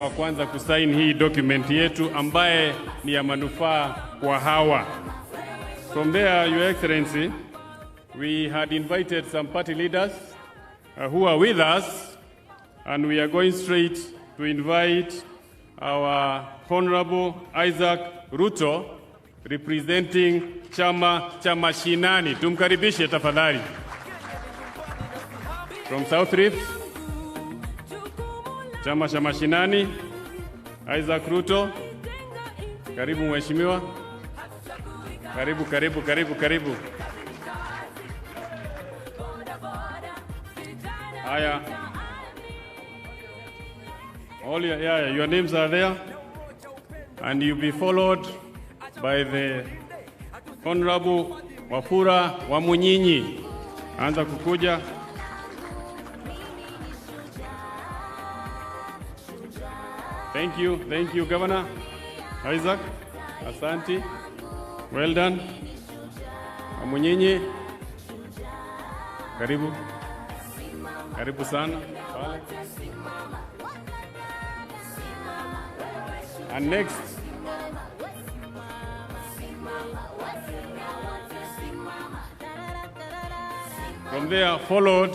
wa kwanza kusaini hii document yetu ambaye ni ya manufaa kwa hawa. From there, Your Excellency, we had invited some party leaders who are with us, and we are going straight to invite our Honorable Isaac Ruto, representing chama cha mashinani. Tumkaribishe tafadhali. From South Rift, chama cha mashinani, Isaac Ruto. Karibu mheshimiwa. Karibu. Haya. All your names are there, and you'll be followed by the Honorable Wafula Wamunyinyi. Anza kukuja. Thank you, Governor Isaac. Asante. Well done. Wamunyinyi. Karibu sana. Vale. And next, from there, followed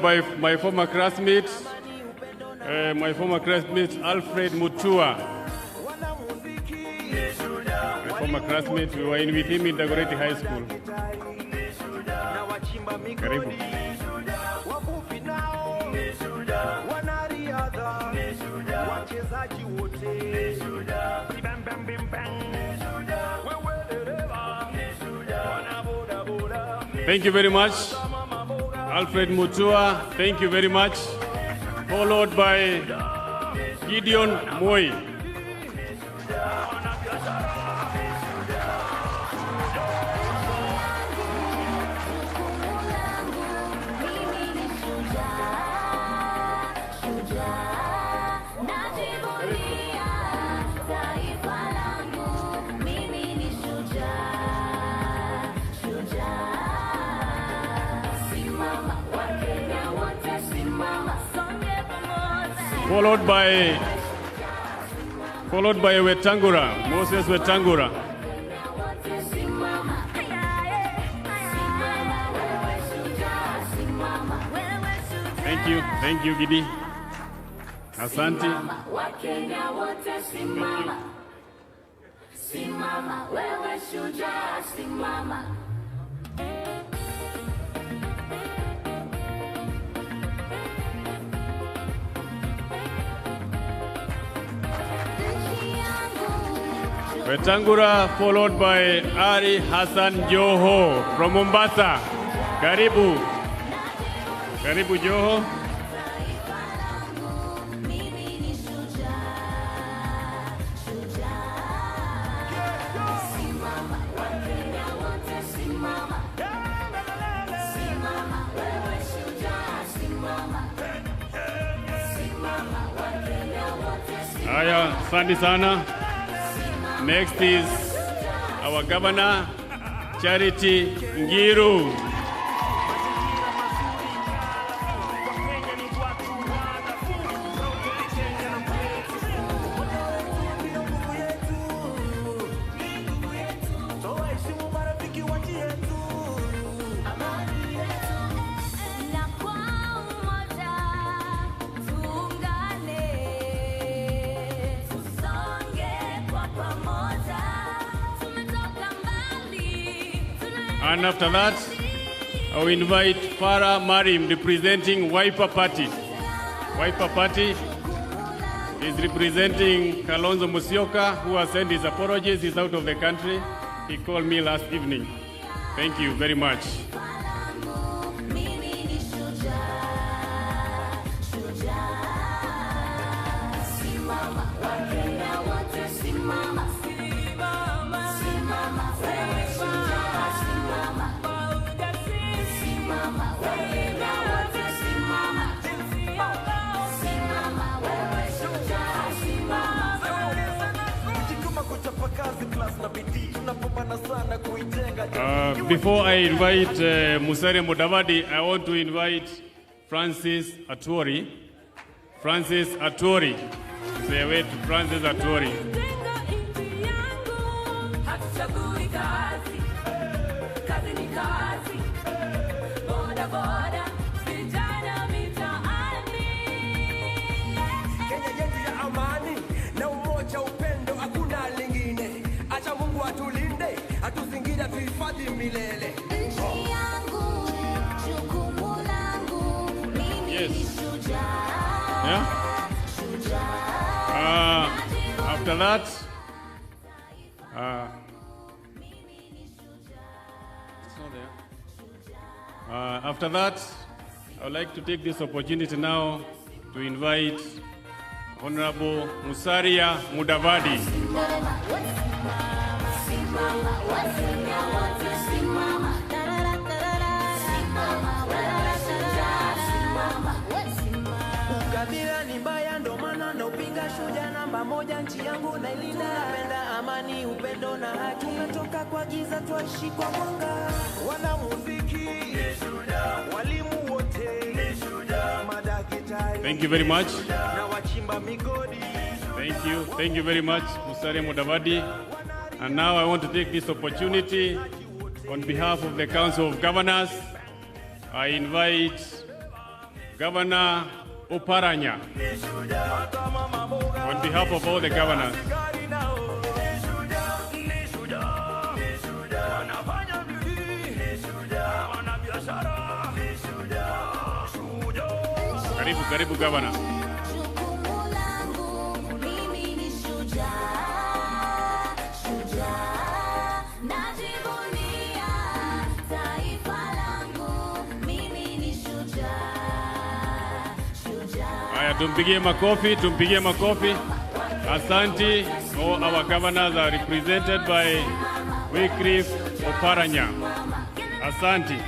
by my former classmate, Alfred Mutua. My former classmate, we were in with him in Dagoretti High School. Karibu. Thank you very much, Alfred Mutua. Thank you very much. Followed by Gideon Moi. Followed by Wetangura, Moses Wetangura. Thank you, Gidi. Asante. Wetangura, followed by Ari Hassan Joho from Mombasa. Karibu Joho. Aya, asante sana. Next is our Governor, Charity Ngiru. And after that, I will invite Farah Marim, representing Wiper Party. Wiper Party is representing Kalonzo Musyoka, who has sent his apologies. He's out of the country. He called me last evening. Thank you very much. Before I invite Musalia Mudavadi, I want to invite Francis Atwoli. Francis Atwoli. Say wait, Francis Atwoli. Yes. Yeah. After that, it's not there. After that, I would like to take this opportunity now to invite Honorable Musalia Mudavadi. Ukabila ni mbaya ndo maana naupinga, shujaa namba moja, nchi yangu nailinda, napenda amani, upendo na haki, tumetoka kwa giza twaishi kwa mwanga. Wanamuziki ni shujaa, walimu wote ni shujaa, madaktari. Thank you very much. Na wachimba migodi. Thank you very much, Musalia Mudavadi. And now I want to take this opportunity on behalf of the Council of Governors. I invite Governor Oparanya on behalf of all the governors. Karibu Governor. Tumpigie makofi. Asante. All our governors are represented by Wycliffe Oparanya. Asante.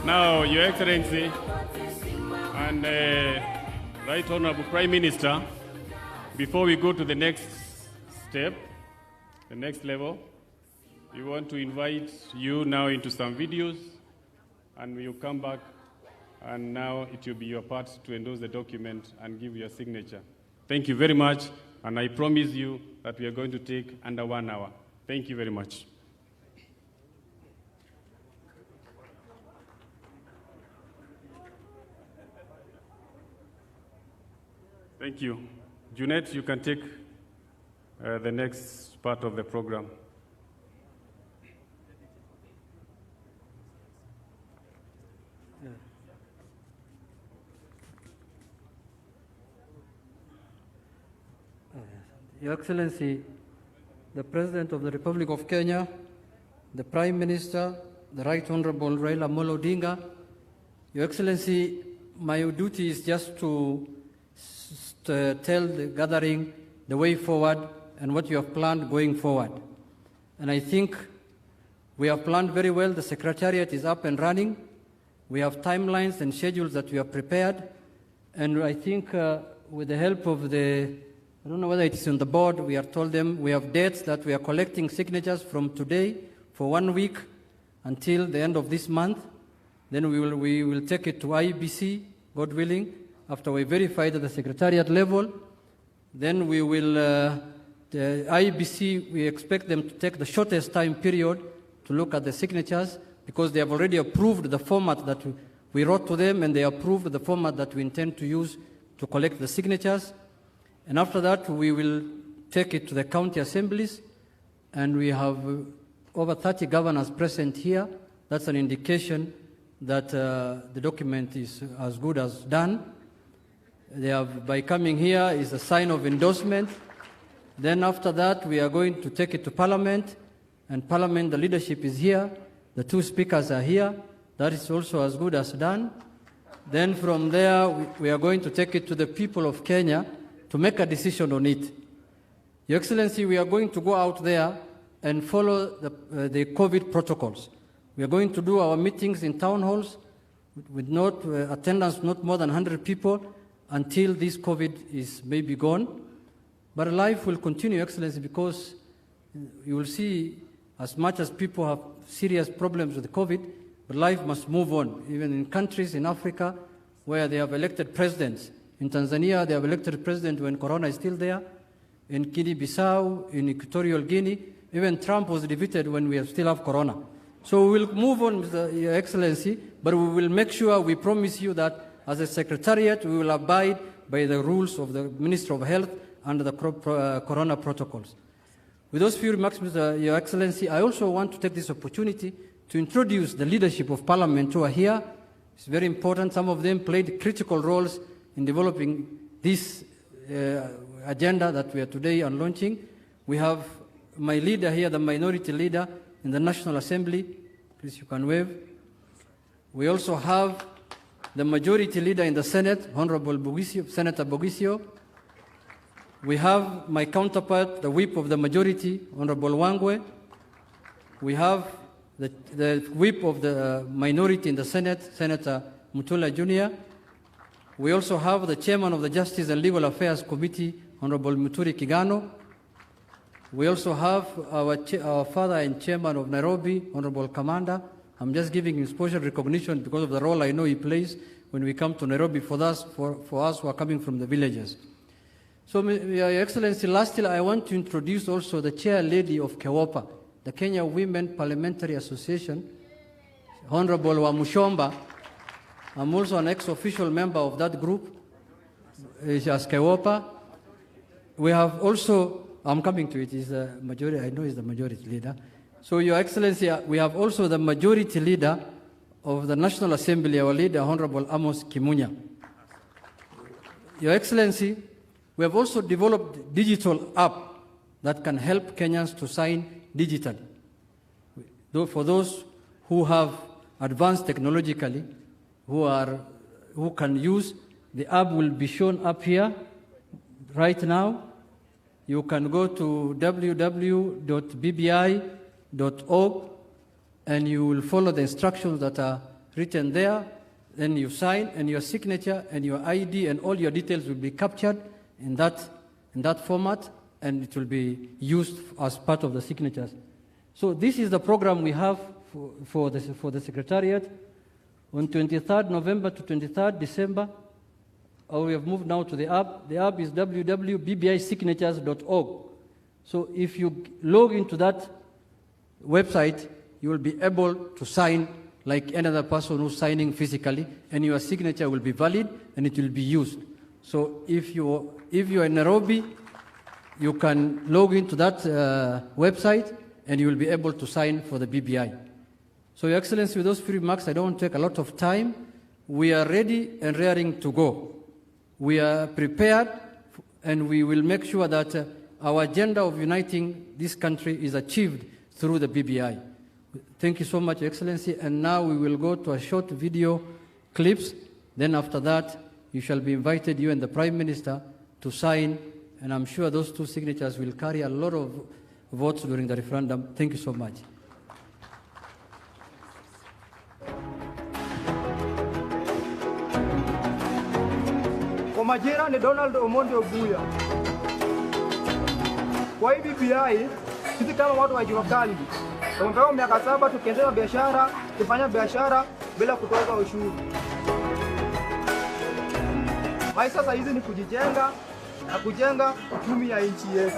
Now, Your Excellency and Right Honorable Prime Minister, before we go to the next step, the next level, we want to invite you now into some videos, and we'll come back. And now it will be your part to endorse the document and give your signature. Thank you very much, and I promise you that we are going to take under 1 hour. Thank you very much. Thank you. Junet, you can take the next part of the program. Your Excellency, the President of the Republic of Kenya, the Prime Minister, the Right Honorable Raila Amolo Odinga, Your Excellency, my duty is just to tell the gathering the way forward and what you have planned going forward. And I think we have planned very well. The Secretariat is up and running. We have timelines and schedules that we have prepared. And I think with the help of I don't know whether it is on the board, we are told them we have dates that we are collecting signatures from today for 1 week until the end of this month. Then we will take it to IBC, God willing, after we verify at the Secretariat level. Then we will, the IBC, we expect them to take the shortest time period to look at the signatures, because they have already approved the format that we wrote to them, and they approved the format that we intend to use to collect the signatures. And after that, we will take it to the county assemblies, and we have over 30 governors present here. That's an indication that the document is as good as done. By coming here is a sign of endorsement. Then after that, we are going to take it to Parliament, and Parliament, the leadership is here. The 2 speakers are here. That is also as good as done. Then from there, we are going to take it to the people of Kenya to make a decision on it. Your Excellency, we are going to go out there and follow the COVID protocols. We are going to do our meetings in town halls with attendance not more than 100 people until this COVID is maybe gone. But life will continue, Your Excellency, because You will see, as much as people have serious problems with COVID, but life must move on. Even in countries in Africa where they have elected presidents. In Tanzania, they have elected president when Corona is still there. In Guinea-Bissau, in Equatorial Guinea, even Trump was defeated when we still have Corona. So we will move on, Your Excellency, but we will make sure, we promise you that as a Secretariat, we will abide by the rules of the Minister of Health and the Corona protocols. With those few remarks, Your Excellency, I also want to take this opportunity to introduce the leadership of Parliament who are here. It's very important. Some of them played critical roles in developing this agenda that we are today launching. We have my leader here, the minority leader in the National Assembly. Please, you can wave. We also have the majority leader in the Senate, Honorable Bogisio, Senator Bogisio. We have my counterpart, the whip of the majority, Honorable Wangwe. We have the whip of the minority in the Senate, Senator Mutula Jr. We also have the chairman of the Justice and Legal Affairs Committee, Honorable Muturi Kigano. We also have our father and chairman of Nairobi, Honorable Kamanda. I'm just giving him special recognition because of the role I know he plays when we come to Nairobi for us who are coming from the villages. So, Your Excellency, lastly, I want to introduce also the chair lady of KEWOPA, the Kenya Women Parliamentary Association, Honorable Wamushomba. I'm also an ex-official member of that group, as KEWOPA. We have also, I'm coming to it, is the majority, I know is the majority leader. So, Your Excellency, we have also the majority leader of the National Assembly, our leader, Honorable Amos Kimunya. Your Excellency, we have also developed digital app that can help Kenyans to sign digitally. For those who have advanced technologically, who can use, the app will be shown up here right now. You can go to www.bbi.org and you will follow the instructions that are written there. Then you sign, and your signature and your ID and all your details will be captured in that format, and it will be used as part of the signatures. So this is the program we have for the Secretariat. On 23rd November to 23rd December, we have moved now to the app. The app is www.bbisignatures.org. So if you log into that website, you will be able to sign like any other person who's signing physically, and your signature will be valid and it will be used. So if you are in Nairobi, you can log into that website and you will be able to sign for the BBI. So, Your Excellency, with those few remarks, I don't want to take a lot of time. We are ready and raring to go. We are prepared, and we will make sure that our agenda of uniting this country is achieved through the BBI. Thank you so much, Your Excellency. And now we will go to a short video clips. Then after that, you shall be invited, you and the Prime Minister, to sign. And I'm sure those two signatures will carry a lot of votes during the referendum. Thank you so much. Kwa majina ni Donald Omondi Obuya. Kwa hii BBI, sisi kama watu wa jua kali, tumepewa miaka 7 tukiendelea biashara, kufanya biashara bila kutoza ushuru. Maisha sasa hizi ni kujijenga na kujenga uchumi ya nchi yetu.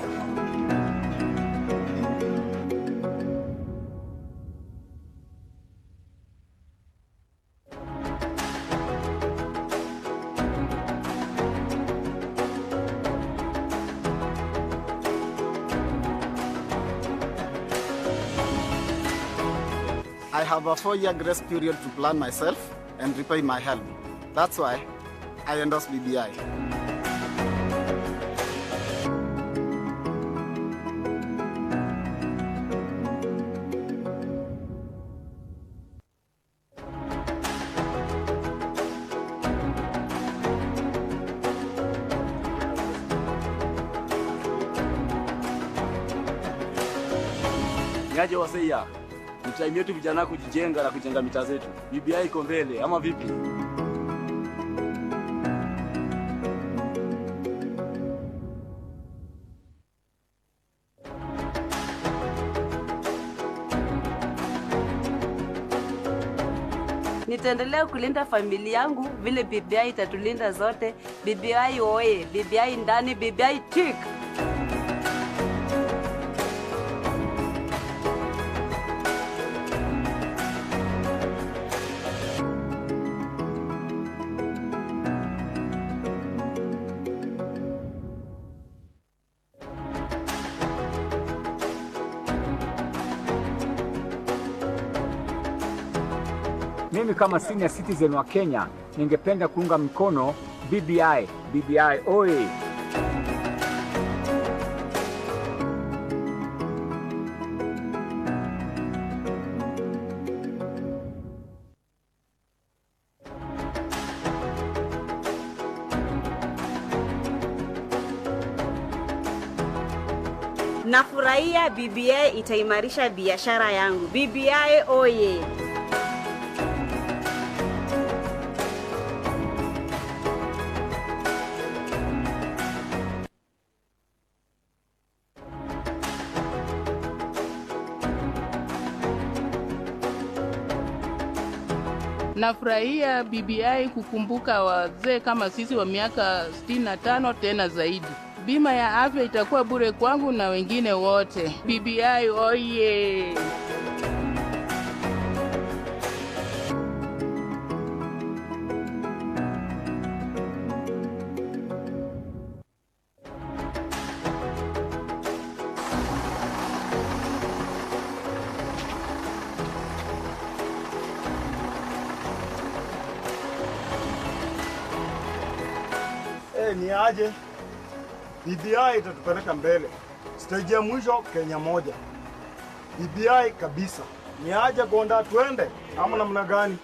I have a 4-year grace period to plan myself and repay my help. That's why I endorse BBI. Niaje waseia, ni time yetu vijana kujijenga na kujenga mitaa zetu. BBI iko mbele ama vipi? nitaendelea kulinda familia yangu vile BBI itatulinda zote. BBI oye, BBI ndani, BBI tik. Mimi kama senior citizen wa Kenya ningependa kuunga mkono BBI. BBI oye! Nafurahia BBI itaimarisha biashara yangu. BBI oye! Nafurahia BBI kukumbuka wazee kama sisi wa miaka 65 tena zaidi. Bima ya afya itakuwa bure kwangu na wengine wote. BBI oye! Ni aje? BBI itatupeleka mbele. Stage ya mwisho Kenya moja. BBI kabisa. Ni aje Gonda, twende ama namna gani?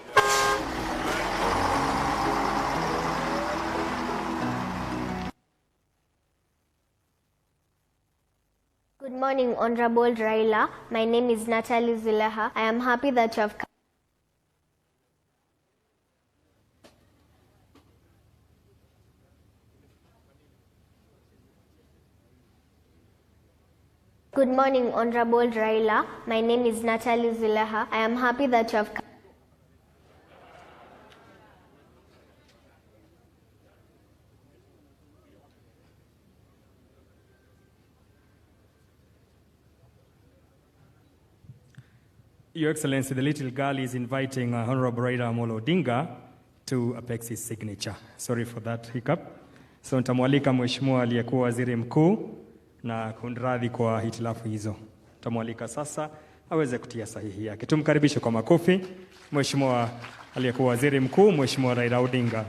Good morning, Honorable Raila. My name is Natalie Zileha. I am happy that you have come. Good morning, Honorable Raila. My name is Natalie Zileha. I am happy that you have come. Your Excellency, the little girl is inviting Honorable Raila Amolo Odinga to apex his signature. Sorry for that hiccup. So nitamwalika Mheshimiwa aliyekuwa waziri mkuu na kunradhi kwa hitilafu hizo. Nitamwalika sasa aweze kutia sahihi yake. Tumkaribishe kwa makofi Mheshimiwa aliyekuwa waziri mkuu, Mheshimiwa Raila Odinga.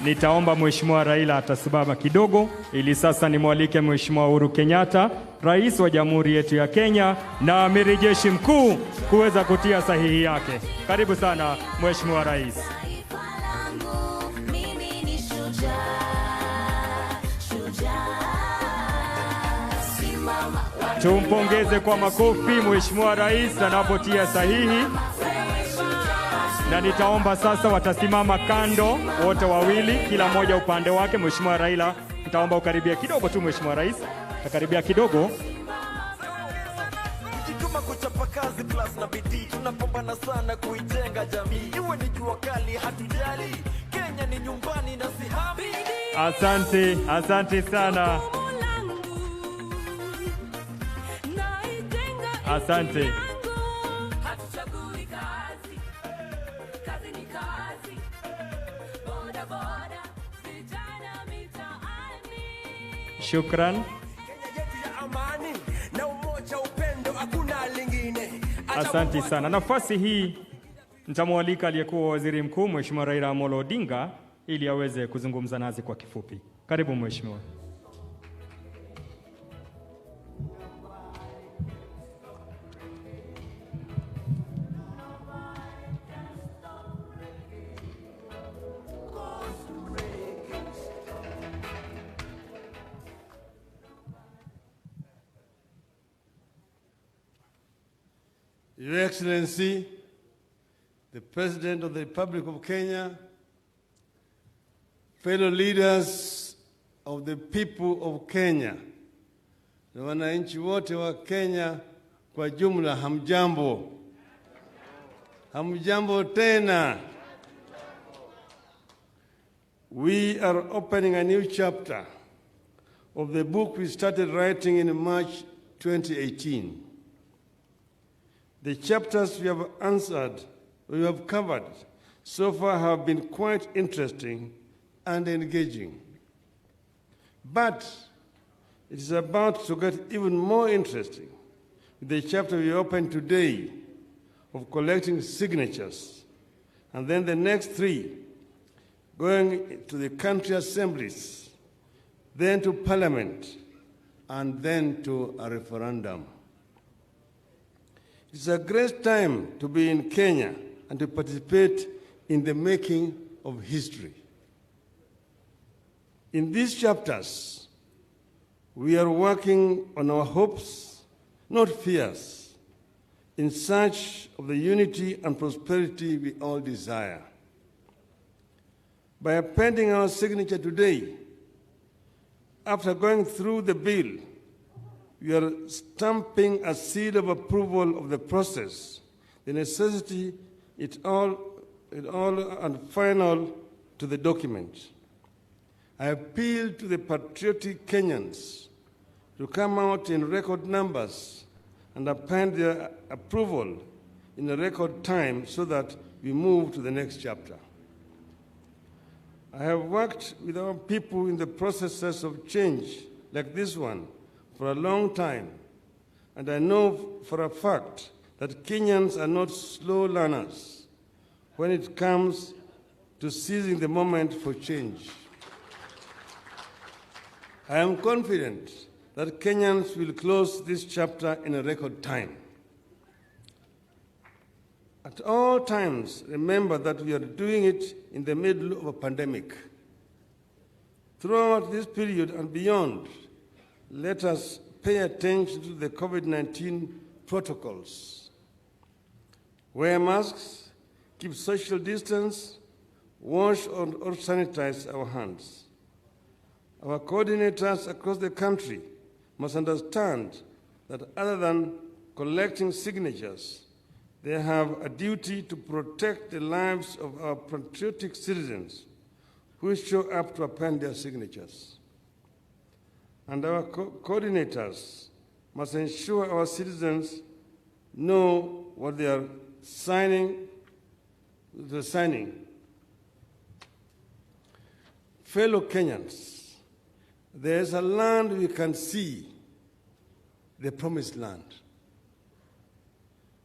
Nitaomba Mheshimiwa Raila atasimama kidogo ili sasa nimwalike Mheshimiwa Uhuru Kenyatta, Rais wa Jamhuri yetu ya Kenya na Amiri Jeshi Mkuu kuweza kutia sahihi yake. Karibu sana Mheshimiwa Rais. Tumpongeze kwa makofi Mheshimiwa Rais anapotia sahihi. Na nitaomba sasa watasimama kando wote wawili, kila mmoja upande wake. Mheshimiwa Raila, nitaomba ukaribia kidogo tu Mheshimiwa Rais. Takaribia kidogo. Kama kuchapa kazi plus na bidii, tunapambana sana kuijenga jamii. Iwe ni jua kali hatujali. Kenya ni nyumbani na sihami. Asante, asante sana. Asante. Shukran. Asante sana. Nafasi hii nitamwalika aliyekuwa waziri mkuu Mheshimiwa Raila Amolo Odinga ili aweze kuzungumza nazi kwa kifupi. Karibu Mheshimiwa. Your Excellency, the President of the Republic of Kenya, fellow leaders of the people of Kenya, na wananchi wote wa Kenya kwa jumla, hamjambo. Hamjambo tena. We are opening a new chapter of the book we started writing in March 2018. The chapters we have covered so far have been quite interesting and engaging. But it is about to get even more interesting with the chapter we open today of collecting signatures, and then the next 3 going to the country assemblies, then to parliament, and then to a referendum. It's a great time to be in Kenya and to participate in the making of history. In these chapters, we are working on our hopes, not fears, in search of the unity and prosperity we all desire. By appending our signature today, after going through the bill, we are stamping a seal of approval of the process, the necessity, it all and final to the document. I appeal to the patriotic Kenyans to come out in record numbers and append their approval in a record time so that we move to the next chapter. I have worked with our people in the processes of change like this one for a long time, and I know for a fact that Kenyans are not slow learners when it comes to seizing the moment for change. I am confident that Kenyans will close this chapter in a record time. At all times, remember that we are doing it in the middle of a pandemic. Throughout this period and beyond, let us pay attention to the COVID-19 protocols. Wear masks, keep social distance, wash or sanitize our hands. Our coordinators across the country must understand that other than collecting signatures, they have a duty to protect the lives of our patriotic citizens who show up to append their signatures. And our coordinators must ensure our citizens know what they are signing. Fellow Kenyans, there is a land we can see, the promised land.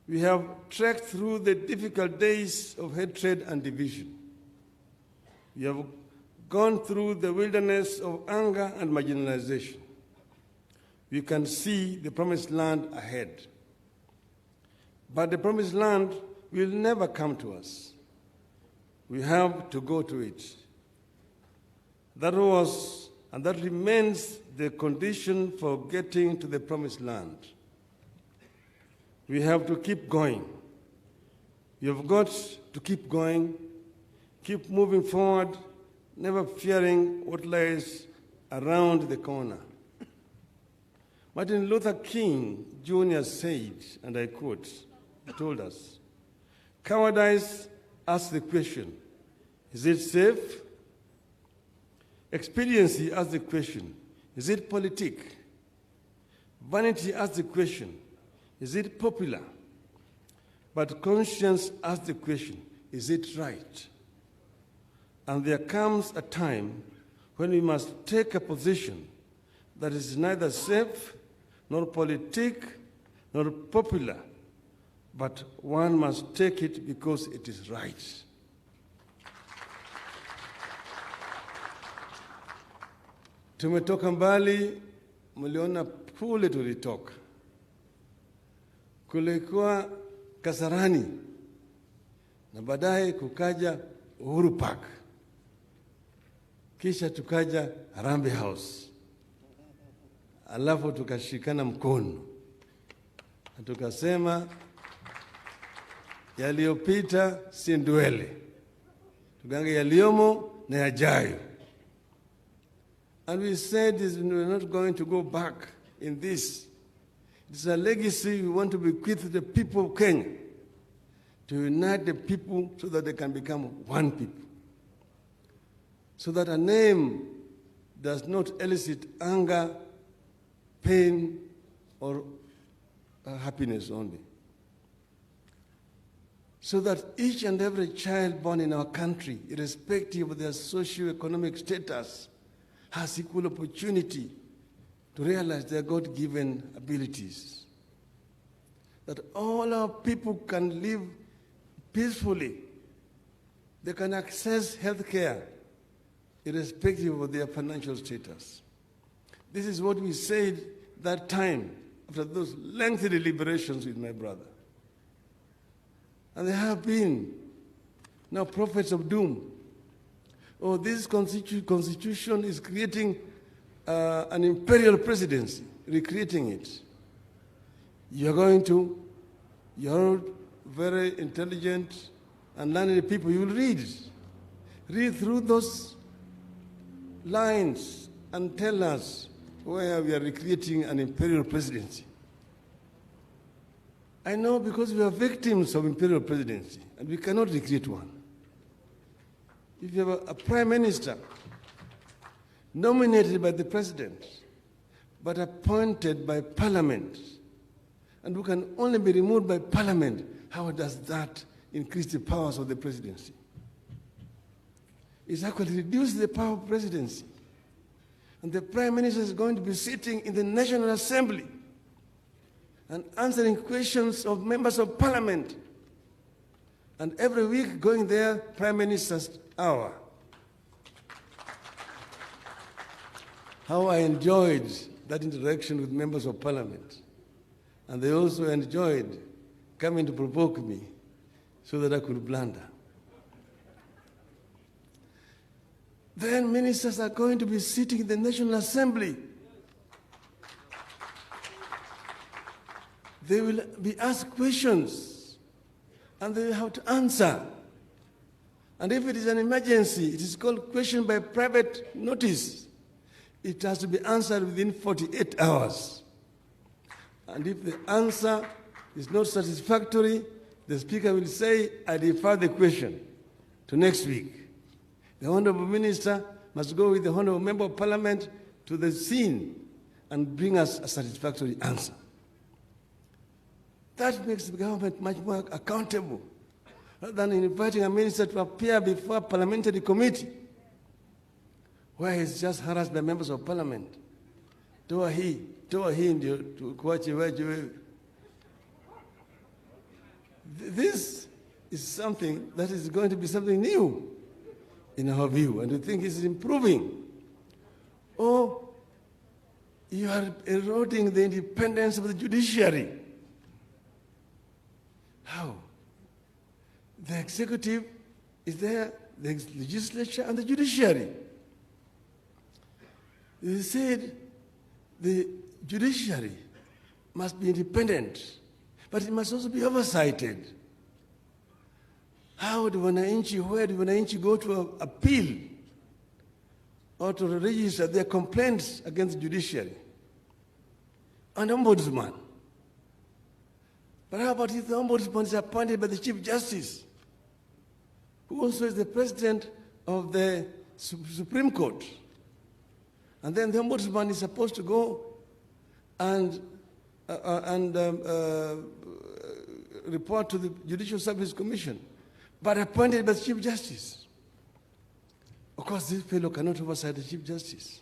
We have trekked through the difficult days of hatred and division. We have gone through the wilderness of anger and marginalization. We can see the promised land ahead. But the promised land will never come to us. We have to go to it. That was and that remains the condition for getting to the promised land. We have to keep going. We have got to keep going, keep moving forward, never fearing what lies around the corner. Martin Luther King Jr. said, and I quote, he told us, "Cowardice asks the question, is it safe? Expediency asks the question, is it politic? Vanity asks the question, is it popular? But conscience asks the question, is it right?" And there comes a time when we must take a position that is neither safe, nor politic, nor popular, but one must take it because it is right. Tumetoka mbali, mliona kule tulitoka. Kulikuwa Kasarani, na baadaye kukaja Uhuru Park. Kisha tukaja Harambee House. Alafu tukashikana mkono. Na tukasema Yaliyopita si ndwele. Tugange yaliyomo na yajayo. And we said we're not going to go back in this. It's a legacy we want to bequeath to the people of Kenya, to unite the people so that they can become one people, so that a name does not elicit anger, pain, or happiness only. So that each and every child born in our country, irrespective of their socio-economic status, has equal opportunity to realize their God-given abilities. That all our people can live peacefully. They can access health care irrespective of their financial status. This is what we said that time after those lengthy deliberations with my brother. And there have been now prophets of doom. Oh, this constitution is creating an imperial presidency, recreating it. You're very intelligent and learned people. You will read through those lines and tell us where we are recreating an imperial presidency. I know because we are victims of imperial presidency and we cannot recreate one. If you have a prime minister nominated by the president, but appointed by parliament, and who can only be removed by parliament, how does that increase the powers of the presidency? It's actually reduced the power of presidency. And the prime minister is going to be sitting in the National Assembly and answering questions of members of parliament. And every week going there, prime minister's hour. How I enjoyed that interaction with members of parliament. And they also enjoyed coming to provoke me so that I could blunder. Then ministers are going to be sitting in the National Assembly. They will be asked questions and they will have to answer. And if it is an emergency, it is called question by private notice. It has to be answered within 48 hours. And if the answer is not satisfactory, the speaker will say, I defer the question to next week. The honorable minister must go with the honorable member of parliament to the scene and bring us a satisfactory answer. That makes the government much more accountable rather than inviting a minister to appear before a parliamentary committee where he's just harassed by members of parliament. Toa hii ndio kuache wewe. This is something that is going to be something new in our view, and we think it's improving. Or you are eroding the independence of the judiciary. How? The executive is there, the legislature and the judiciary. They said the judiciary must be independent, but it must also be oversighted. Where do wananchi go to appeal or to register their complaints against the judiciary? An ombudsman. But how about if the ombudsman is appointed by the Chief Justice, who also is the president of the Supreme Court? And then the ombudsman is supposed to go and report to the Judicial Service Commission, but appointed by the Chief Justice. Of course, this fellow cannot oversight the Chief Justice.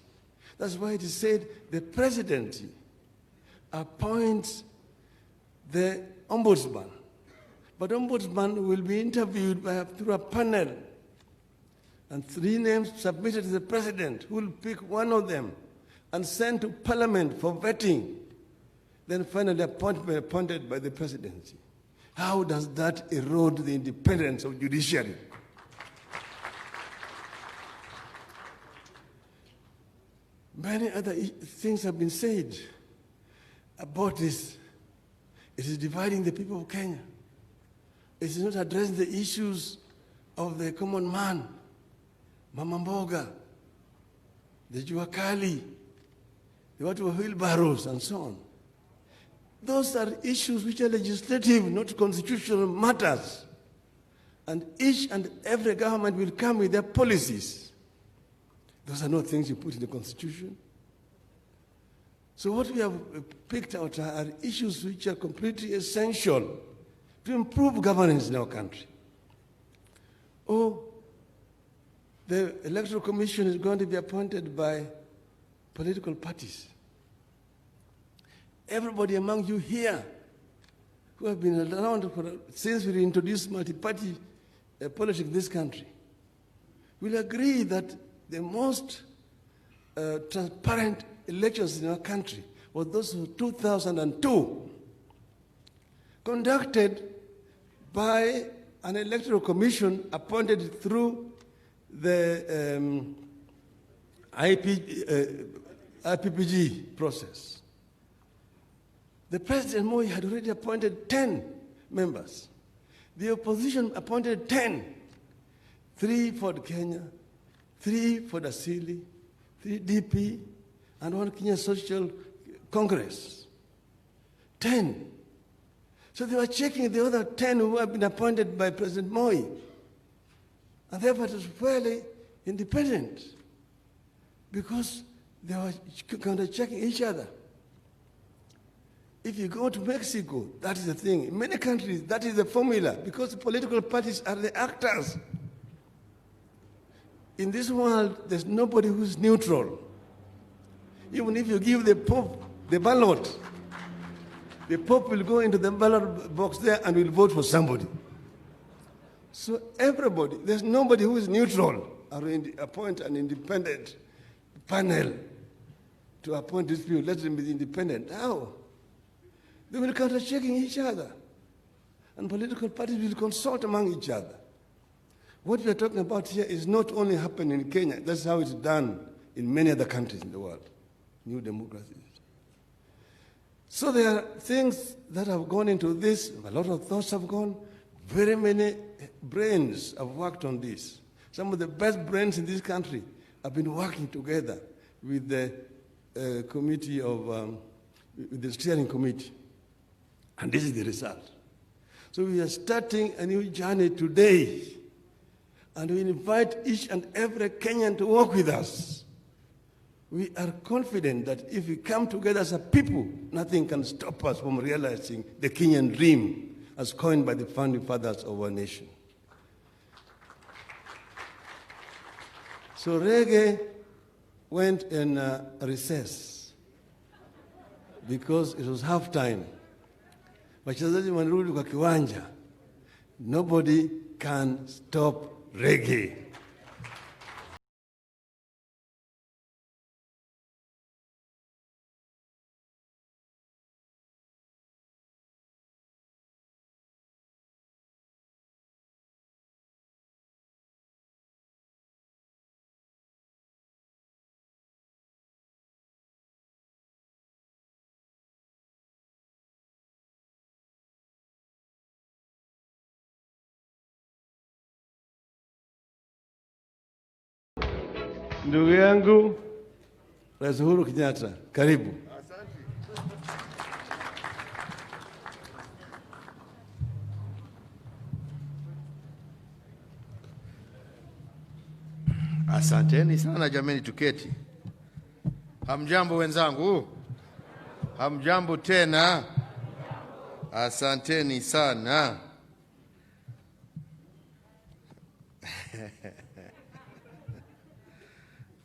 That's why it is said the presidency appoints the ombudsman. But ombudsman will be interviewed through a panel, and 3 names submitted to the president, who will pick one of them and send to parliament for vetting, then finally appointed by the presidency. How does that erode the independence of judiciary? Many other things have been said about this. It is dividing the people of Kenya. It is not addressing the issues of the common man, Mama Mboga, the Juakali, the watu wa wheelbarrows, and so on. Those are issues which are legislative, not constitutional matters. And each and every government will come with their policies. Those are not things you put in the Constitution. So what we have picked out are issues which are completely essential to improve governance in our country. Oh, the Electoral Commission is going to be appointed by political parties. Everybody among you here who have been around since we introduced multi-party politics in this country will agree that the most transparent elections in our country were those of 2002, conducted by an electoral commission appointed through the IPPG process. The President Moi had already appointed 10 members. The opposition appointed 10, 3 for Kenya, 3 for the Asili, 3 DP, and 1 Kenya Social Congress. 10. So they were checking the other 10 who have been appointed by President Moi. And therefore it was fairly independent because they were counter-checking each other. If you go to Mexico, that is the thing. In many countries, that is the formula, because the political parties are the actors. In this world, there's nobody who's neutral. Even if you give the Pope the ballot, the Pope will go into the ballot box there and will vote for somebody. So everybody, there's nobody who is neutral or appoint an independent panel to appoint these people. Let them be independent. How? They will counter-checking each other. And political parties will consult among each other. What we are talking about here is not only happening in Kenya. That's how it's done in many other countries in the world, new democracies. So there are things that have gone into this. A lot of thoughts have gone. Very many brains have worked on this. Some of the best brains in this country have been working together with the committee of, with the steering committee. And this is the result. So we are starting a new journey today. And we invite each and every Kenyan to work with us. We are confident that if we come together as a people, nothing can stop us from realizing the Kenyan dream as coined by the founding fathers of our nation. So reggae went in recess because it was halftime. Wachezaji wanarudi kwa kiwanja. Nobody can stop reggae. Ndugu yangu Rais Uhuru Kenyatta, karibu. Asanteni sana jameni, tuketi. Hamjambo wenzangu? Hamjambo tena? Asanteni sana.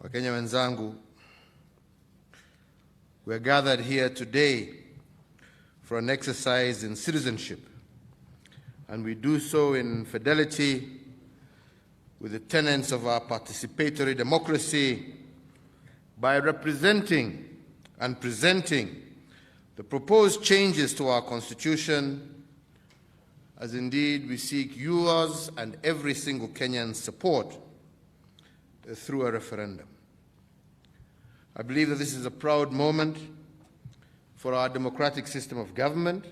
Wakenya wenzangu, we are gathered here today for an exercise in citizenship, and we do so in fidelity with the tenets of our participatory democracy by representing and presenting the proposed changes to our Constitution, as indeed we seek yours and every single Kenyan's support through a referendum. I believe that this is a proud moment for our democratic system of government,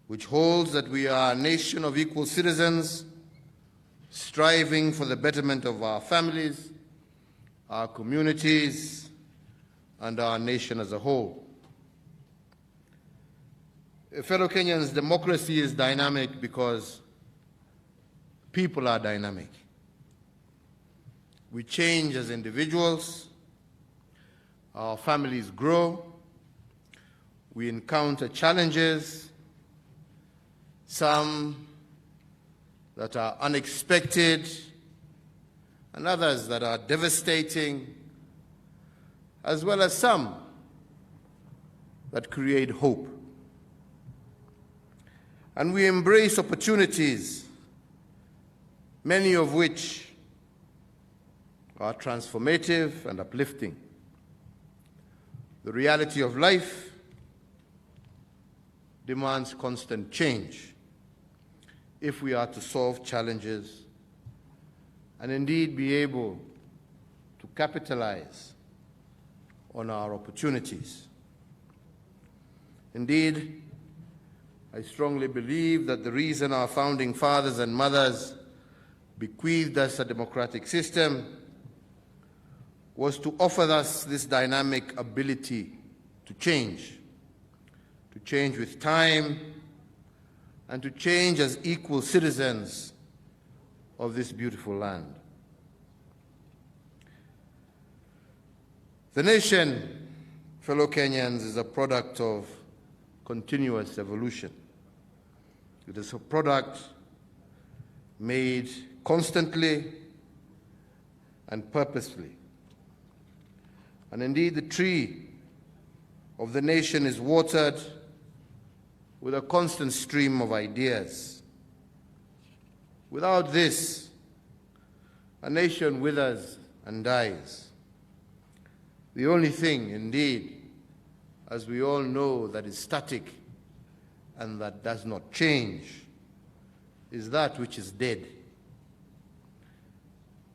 which holds that we are a nation of equal citizens, striving for the betterment of our families, our communities, and our nation as a whole. Fellow Kenyans, democracy is dynamic because people are dynamic. We change as individuals, our families grow, we encounter challenges, some that are unexpected and others that are devastating, as well as some that create hope. And we embrace opportunities, many of which are transformative and uplifting. The reality of life demands constant change if we are to solve challenges and indeed be able to capitalize on our opportunities. Indeed, I strongly believe that the reason our founding fathers and mothers bequeathed us a democratic system was to offer us this dynamic ability to change with time, and to change as equal citizens of this beautiful land. The nation, fellow Kenyans, is a product of continuous evolution. It is a product made constantly and purposefully. And indeed, the tree of the nation is watered with a constant stream of ideas. Without this, a nation withers and dies. The only thing, indeed, as we all know, that is static and that does not change is that which is dead.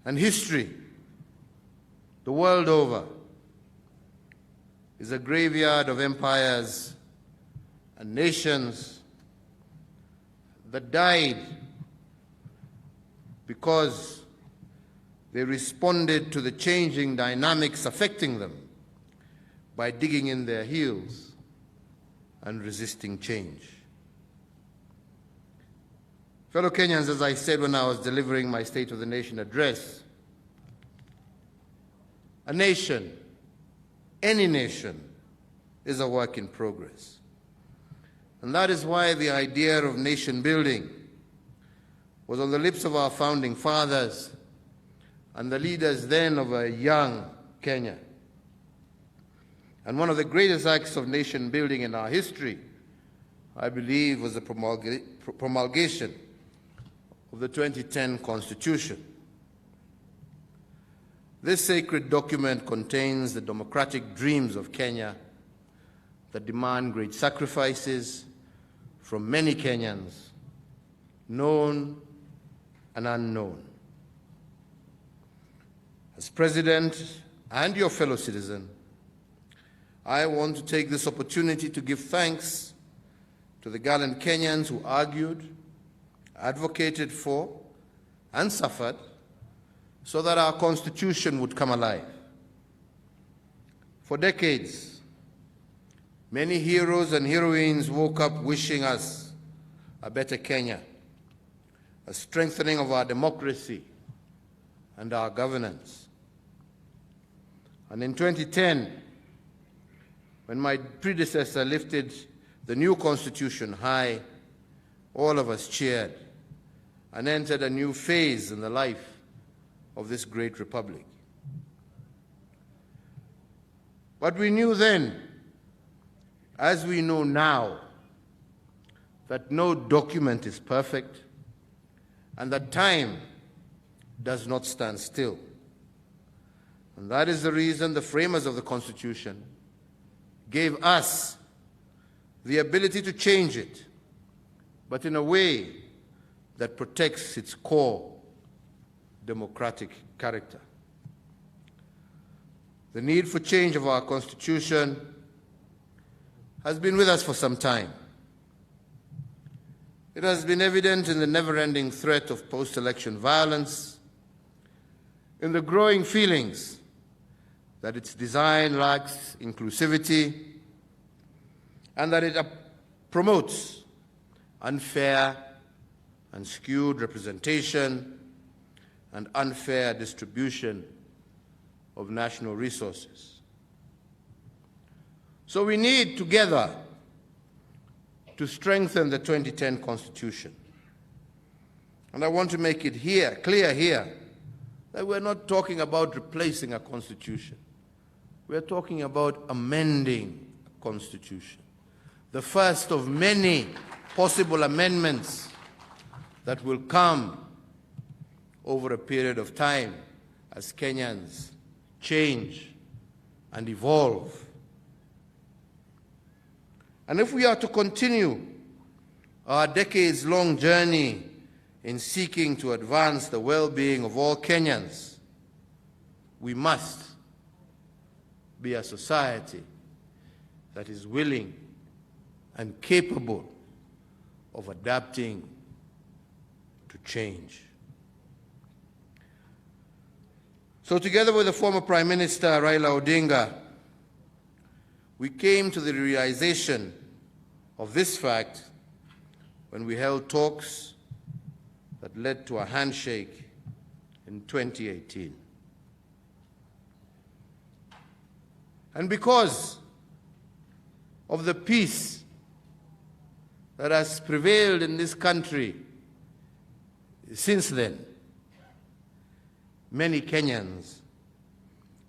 And history, the world over, is a graveyard of empires and nations that died because they responded to the changing dynamics affecting them by digging in their heels and resisting change. Fellow Kenyans, as I said when I was delivering my State of the Nation address, a nation, any nation, is a work in progress. And that is why the idea of nation building was on the lips of our founding fathers and the leaders then of a young Kenya. And one of the greatest acts of nation building in our history, I believe, was the promulgation of the 2010 Constitution. This sacred document contains the democratic dreams of Kenya that demand great sacrifices from many Kenyans, known and unknown. As President and your fellow citizen, I want to take this opportunity to give thanks to the gallant Kenyans who argued, advocated for, and suffered so that our Constitution would come alive. For decades, many heroes and heroines woke up wishing us a better Kenya, a strengthening of our democracy and our governance. And in 2010, when my predecessor lifted the new Constitution high, all of us cheered and entered a new phase in the life of this great republic. But we knew then, as we know now, that no document is perfect and that time does not stand still. And that is the reason the framers of the Constitution gave us the ability to change it, but in a way that protects its core democratic character. The need for change of our Constitution has been with us for some time. It has been evident in the never-ending threat of post-election violence, in the growing feelings that its design lacks inclusivity, and that it promotes unfair and skewed representation and unfair distribution of national resources. So we need together to strengthen the 2010 Constitution. And I want to make it clear here that we're not talking about replacing a constitution. We're talking about amending a constitution. The first of many possible amendments that will come over a period of time as Kenyans change and evolve. And if we are to continue our decades-long journey in seeking to advance the well-being of all Kenyans, we must be a society that is willing and capable of adapting to change. So together with the former Prime Minister Raila Odinga, we came to the realization of this fact when we held talks that led to a handshake in 2018. And because of the peace that has prevailed in this country since then, many Kenyans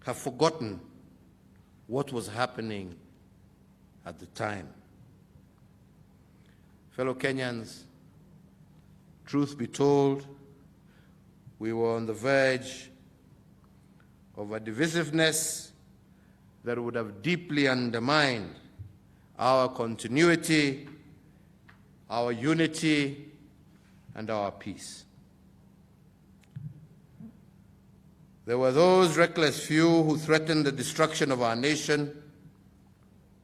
have forgotten what was happening at the time. Fellow Kenyans, truth be told, we were on the verge of a divisiveness that would have deeply undermined our continuity, our unity, and our peace. There were those reckless few who threatened the destruction of our nation,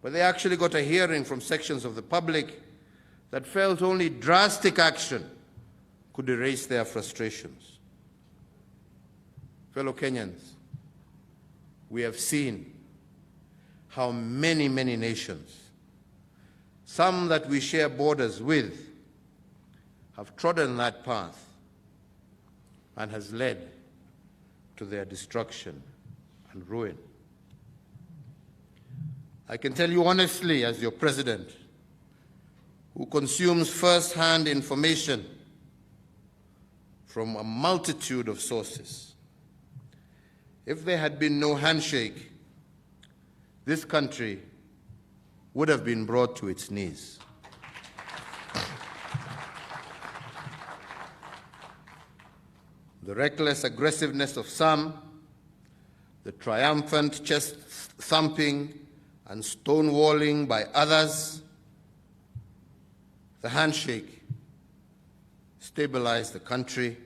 but they actually got a hearing from sections of the public that felt only drastic action could erase their frustrations. Fellow Kenyans, we have seen how many nations, some that we share borders with, have trodden that path and has led to their destruction and ruin. I can tell you honestly, as your president, who consumes first-hand information from a multitude of sources, if there had been no handshake, this country would have been brought to its knees. The reckless aggressiveness of some, the triumphant chest thumping and stonewalling by others, the handshake stabilized the country,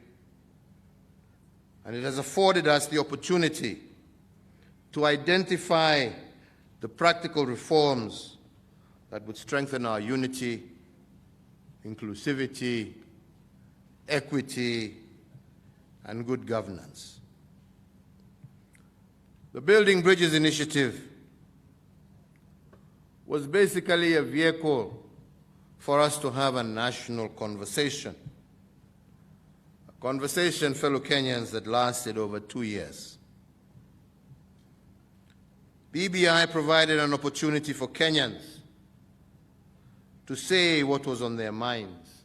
and it has afforded us the opportunity to identify the practical reforms that would strengthen our unity, inclusivity, equity, and good governance. The Building Bridges initiative was basically a vehicle for us to have a national conversation. A conversation, fellow Kenyans, that lasted over 2 years. BBI provided an opportunity for Kenyans to say what was on their minds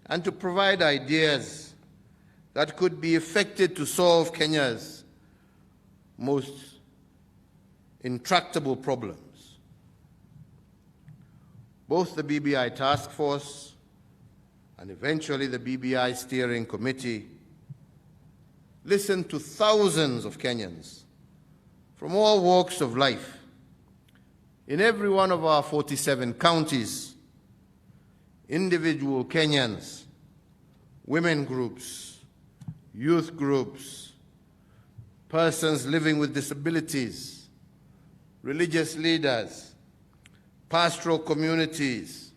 and to provide ideas that could be effected to solve Kenya's most intractable problems. Both the BBI task force and eventually the BBI steering committee listened to thousands of Kenyans from all walks of life in every one of our 47 counties, individual Kenyans, women groups, youth groups, persons living with disabilities, religious leaders, pastoral communities,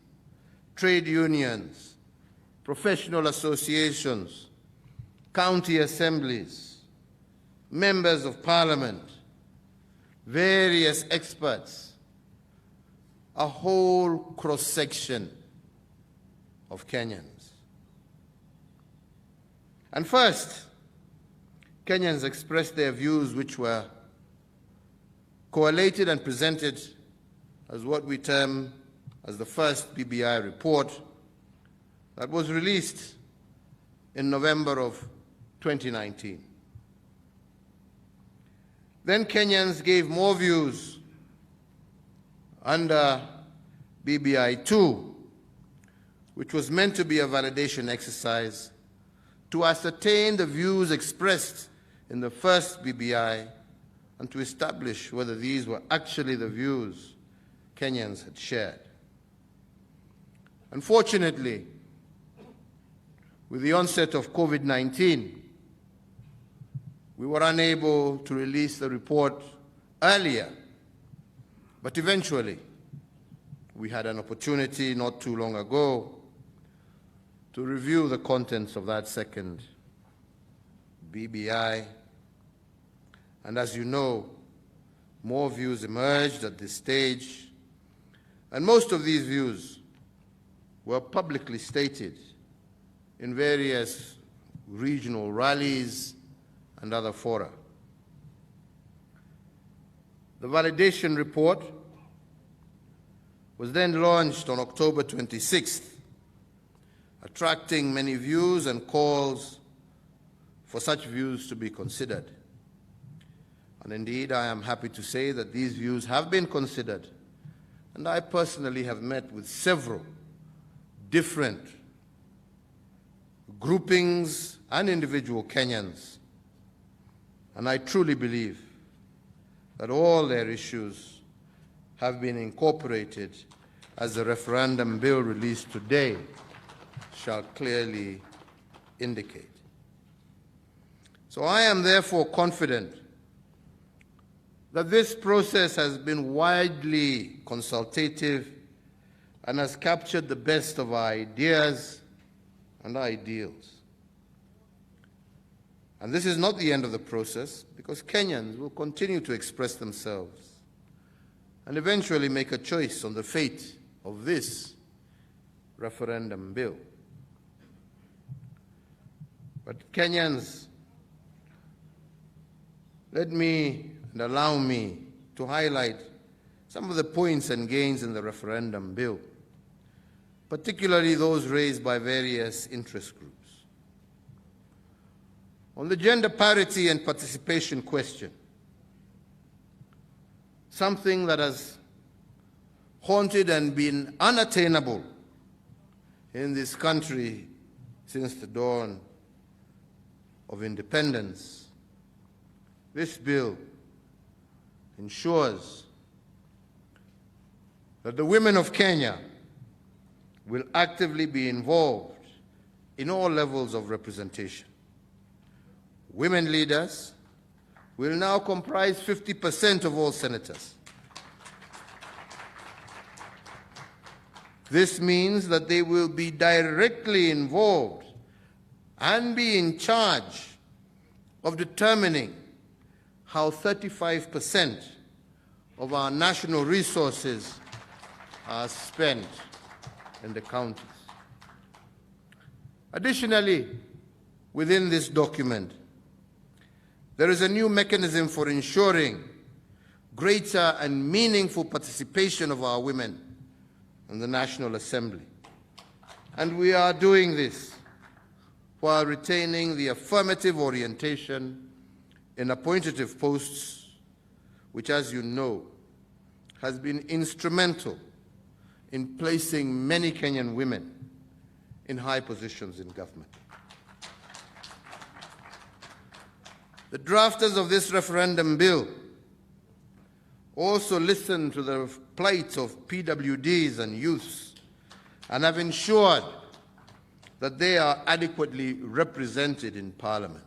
trade unions, professional associations, county assemblies, members of parliament, various experts, a whole cross-section of Kenyans. And first, Kenyans expressed their views, which were collated and presented as what we term as the first BBI report that was released in November of 2019. Then Kenyans gave more views under BBI 2, which was meant to be a validation exercise to ascertain the views expressed in the first BBI and to establish whether these were actually the views Kenyans had shared. Unfortunately, with the onset of COVID-19, we were unable to release the report earlier, but eventually we had an opportunity not too long ago to review the contents of that second BBI. And as you know, more views emerged at this stage, and most of these views were publicly stated in various regional rallies and other fora. The validation report was then launched on October 26th, attracting many views and calls for such views to be considered. And indeed, I am happy to say that these views have been considered, and I personally have met with several different groupings and individual Kenyans, and I truly believe that all their issues have been incorporated as the referendum bill released today shall clearly indicate. So I am therefore confident that this process has been widely consultative and has captured the best of our ideas and ideals. And this is not the end of the process, because Kenyans will continue to express themselves and eventually make a choice on the fate of this referendum bill. But Kenyans, let me and allow me to highlight some of the points and gains in the referendum bill, particularly those raised by various interest groups. On the gender parity and participation question, something that has haunted and been unattainable in this country since the dawn of independence, this bill ensures that the women of Kenya will actively be involved in all levels of representation. Women leaders will now comprise 50% of all senators. This means that they will be directly involved and be in charge of determining how 35% of our national resources are spent in the counties. Additionally, within this document, there is a new mechanism for ensuring greater and meaningful participation of our women in the National Assembly. And we are doing this while retaining the affirmative orientation in appointive posts, which, as you know, has been instrumental in placing many Kenyan women in high positions in government. The drafters of this referendum bill also listened to the plight of PWDs and youths and have ensured that they are adequately represented in Parliament.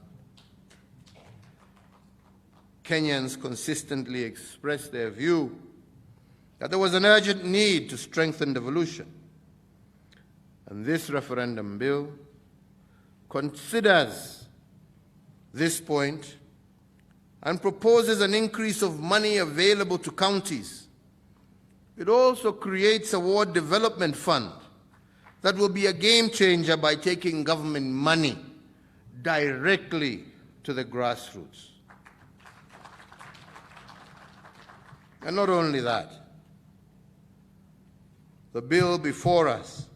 Kenyans consistently expressed their view that there was an urgent need to strengthen devolution, And this referendum bill considers this point and proposes an increase of money available to counties. It also creates a ward development fund that will be a game changer by taking government money directly to the grassroots. And not only that, the bill before us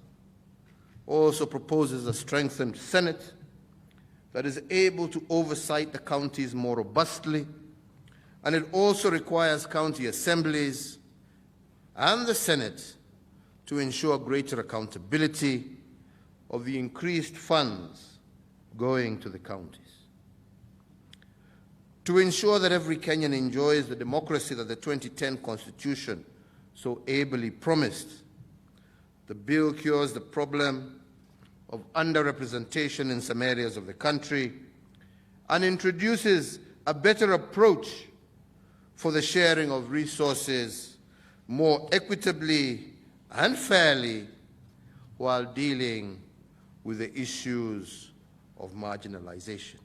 also proposes a strengthened Senate that is able to oversight the counties more robustly, and it also requires county assemblies and the Senate to ensure greater accountability of the increased funds going to the counties. To ensure that every Kenyan enjoys the democracy that the 2010 Constitution so ably promised, the bill cures the problem of underrepresentation in some areas of the country and introduces a better approach for the sharing of resources more equitably and fairly while dealing with the issues of marginalization.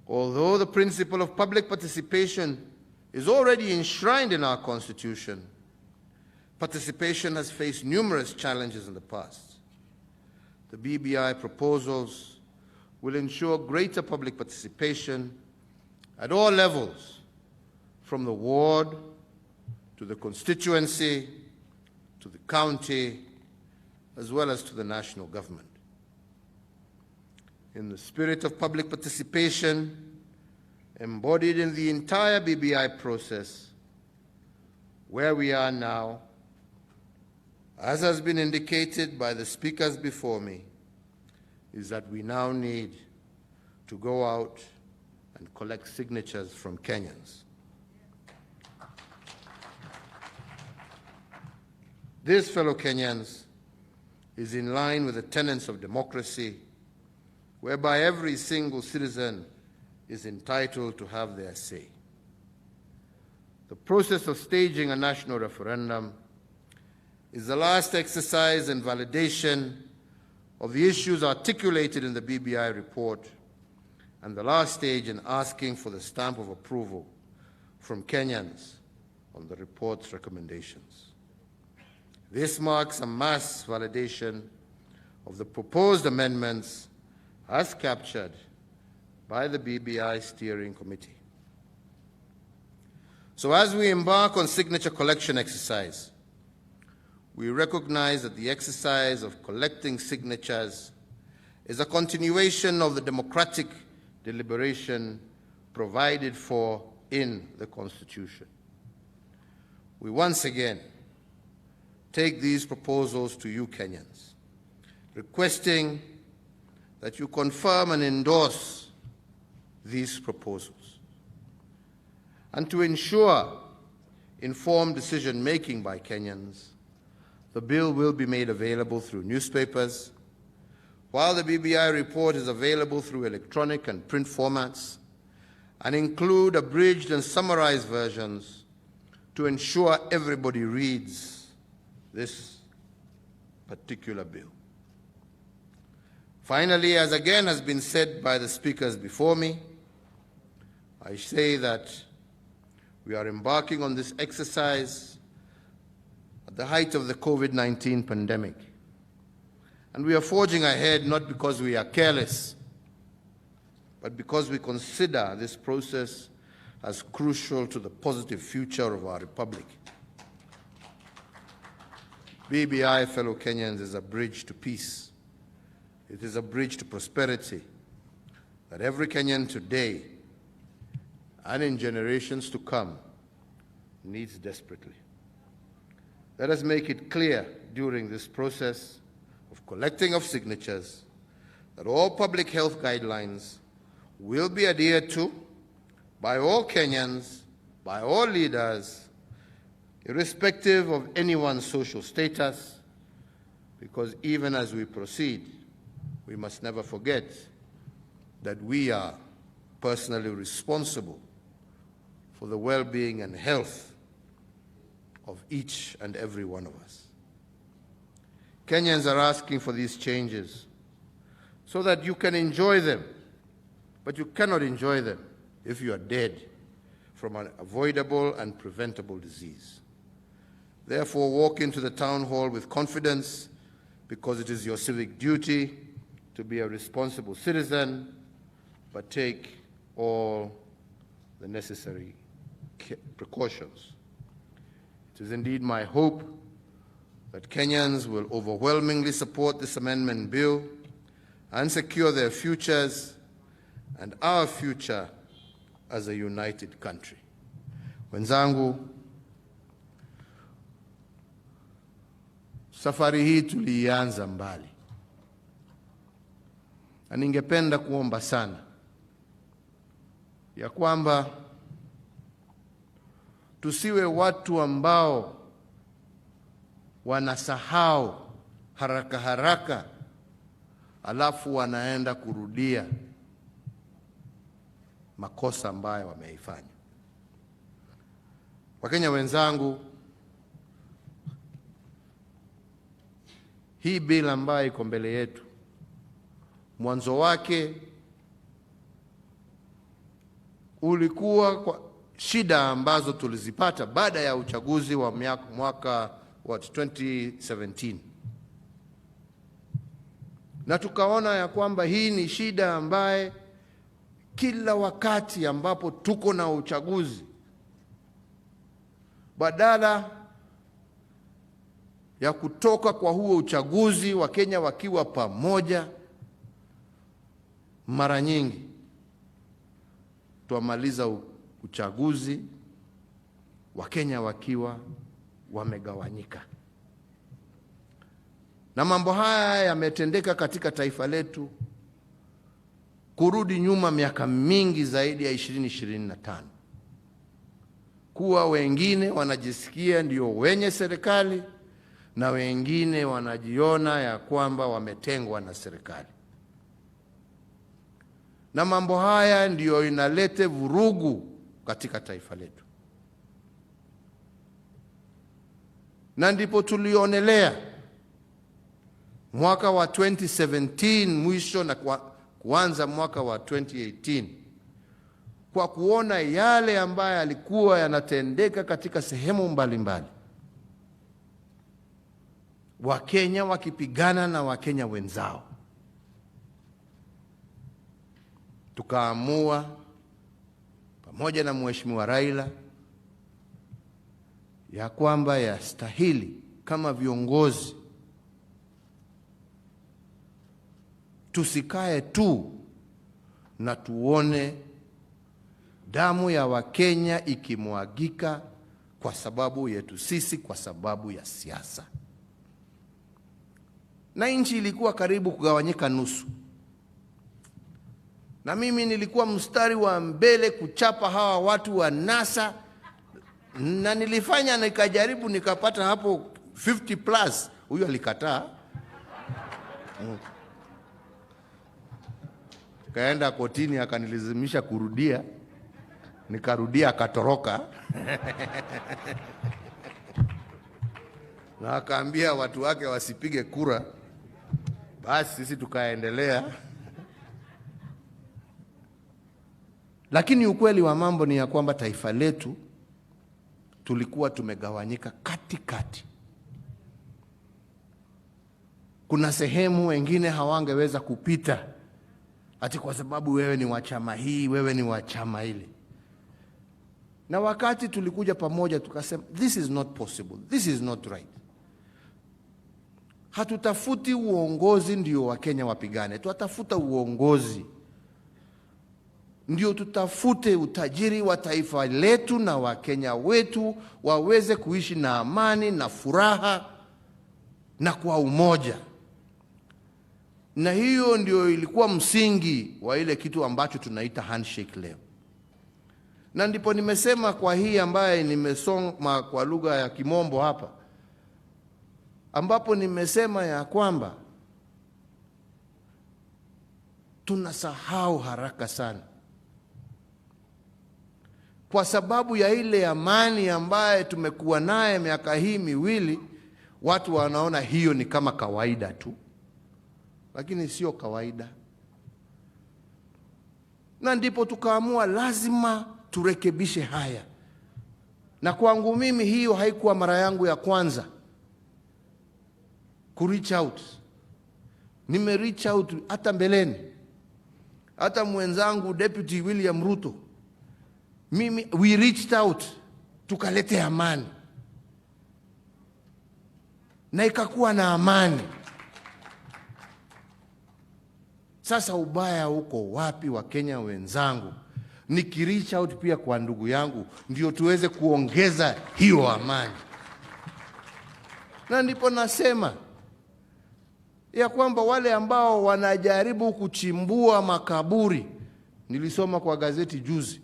Although the principle of public participation is already enshrined in our Constitution, participation has faced numerous challenges in the past. The BBI proposals will ensure greater public participation at all levels, from the ward to the constituency to the county, as well as to the national government. In the spirit of public participation embodied in the entire BBI process, where we are now, as has been indicated by the speakers before me, is that we now need to go out and collect signatures from Kenyans. This, fellow Kenyans, is in line with the tenets of democracy, whereby every single citizen is entitled to have their say. The process of staging a national referendum is the last exercise and validation of the issues articulated in the BBI report and the last stage in asking for the stamp of approval from Kenyans on the report's recommendations. This marks a mass validation of the proposed amendments as captured by the BBI Steering Committee. So as we embark on signature collection exercise, we recognize that the exercise of collecting signatures is a continuation of the democratic deliberation provided for in the Constitution. We once again take these proposals to you, Kenyans, requesting that you confirm and endorse these proposals. And to ensure informed decision-making by Kenyans, the bill will be made available through newspapers, while the BBI report is available through electronic and print formats, and include abridged and summarized versions to ensure everybody reads this particular bill. Finally, as again has been said by the speakers before me, I say that we are embarking on this exercise at the height of the COVID-19 pandemic. And we are forging ahead not because we are careless, but because we consider this process as crucial to the positive future of our republic. BBI, fellow Kenyans, is a bridge to peace. It is a bridge to prosperity that every Kenyan today and in generations to come needs desperately. Let us make it clear during this process of collecting of signatures that all public health guidelines will be adhered to by all Kenyans, by all leaders, irrespective of anyone's social status, because even as we proceed, we must never forget that we are personally responsible for the well-being and health of each and every one of us. Kenyans are asking for these changes so that you can enjoy them, but you cannot enjoy them if you are dead from an avoidable and preventable disease. Therefore, walk into the town hall with confidence, because it is your civic duty to be a responsible citizen, but take all the necessary precautions. It is indeed my hope that Kenyans will overwhelmingly support this amendment bill and secure their futures and our future as a united country. Wenzangu, safari hii tulianza mbali. Na ningependa kuomba sana ya kwamba tusiwe watu ambao wanasahau haraka haraka alafu wanaenda kurudia makosa ambayo wameifanya. Wakenya wenzangu, hii bill ambayo iko mbele yetu, mwanzo wake ulikuwa kwa shida ambazo tulizipata baada ya uchaguzi wa mwaka wa 2017. Na tukaona ya kwamba hii ni shida ambaye kila wakati ambapo tuko na uchaguzi, badala ya kutoka kwa huo uchaguzi Wakenya wakiwa pamoja, mara nyingi tuamaliza uchaguzi Wakenya wakiwa wamegawanyika. Na mambo haya yametendeka katika taifa letu kurudi nyuma miaka mingi zaidi ya 20-25. Kuwa wengine wanajisikia ndio wenye serikali na wengine wanajiona ya kwamba wametengwa na serikali. Na mambo haya ndio inalete vurugu katika taifa letu. Na ndipo tulionelea mwaka wa 2017 mwisho na kuanza mwaka wa 2018, kwa kuona yale ambayo yalikuwa yanatendeka katika sehemu mbalimbali, Wakenya wakipigana na Wakenya wenzao, tukaamua pamoja na Mheshimiwa Raila ya kwamba yastahili kama viongozi tusikae tu na tuone damu ya Wakenya ikimwagika kwa sababu yetu sisi, kwa sababu ya siasa. Na nchi ilikuwa karibu kugawanyika nusu. Na mimi nilikuwa mstari wa mbele kuchapa hawa watu wa NASA, na nilifanya nikajaribu nikapata hapo 50+. Huyo alikataa. Kaenda kotini akanilazimisha kurudia. Nikarudia akatoroka. Na akaambia watu wake wasipige kura. Basi sisi tukaendelea. Lakini ukweli wa mambo ni ya kwamba taifa letu tulikuwa tumegawanyika katikati. Kuna sehemu wengine hawangeweza kupita ati kwa sababu wewe ni wa chama hii, wewe ni wa chama ile. Na wakati tulikuja pamoja tukasema this is not possible, this is not right. Hatutafuti uongozi ndio Wakenya wapigane, tutatafuta uongozi ndio tutafute utajiri wa taifa letu na Wakenya wetu waweze kuishi na amani na furaha na kwa umoja. Na hiyo ndio ilikuwa msingi wa ile kitu ambacho tunaita handshake leo. Na ndipo nimesema kwa hii ambaye nimesoma kwa lugha ya Kimombo hapa, ambapo nimesema ya kwamba tunasahau haraka sana kwa sababu ya ile amani ambaye tumekuwa naye miaka hii miwili. watu wanaona hiyo ni kama kawaida tu, lakini sio kawaida. Na ndipo tukaamua lazima turekebishe haya. Na kwangu mimi hiyo haikuwa mara yangu ya kwanza ku reach out. Nime reach out hata mbeleni. Hata mwenzangu Deputy William Ruto, we reached out tukalete amani. Na ikakuwa na amani. Sasa ubaya uko wapi wa Kenya wenzangu? Nikireach out pia kwa ndugu yangu ndio tuweze kuongeza hiyo amani. Na ndipo nasema ya kwamba wale ambao wanajaribu kuchimbua makaburi, nilisoma kwa gazeti juzi,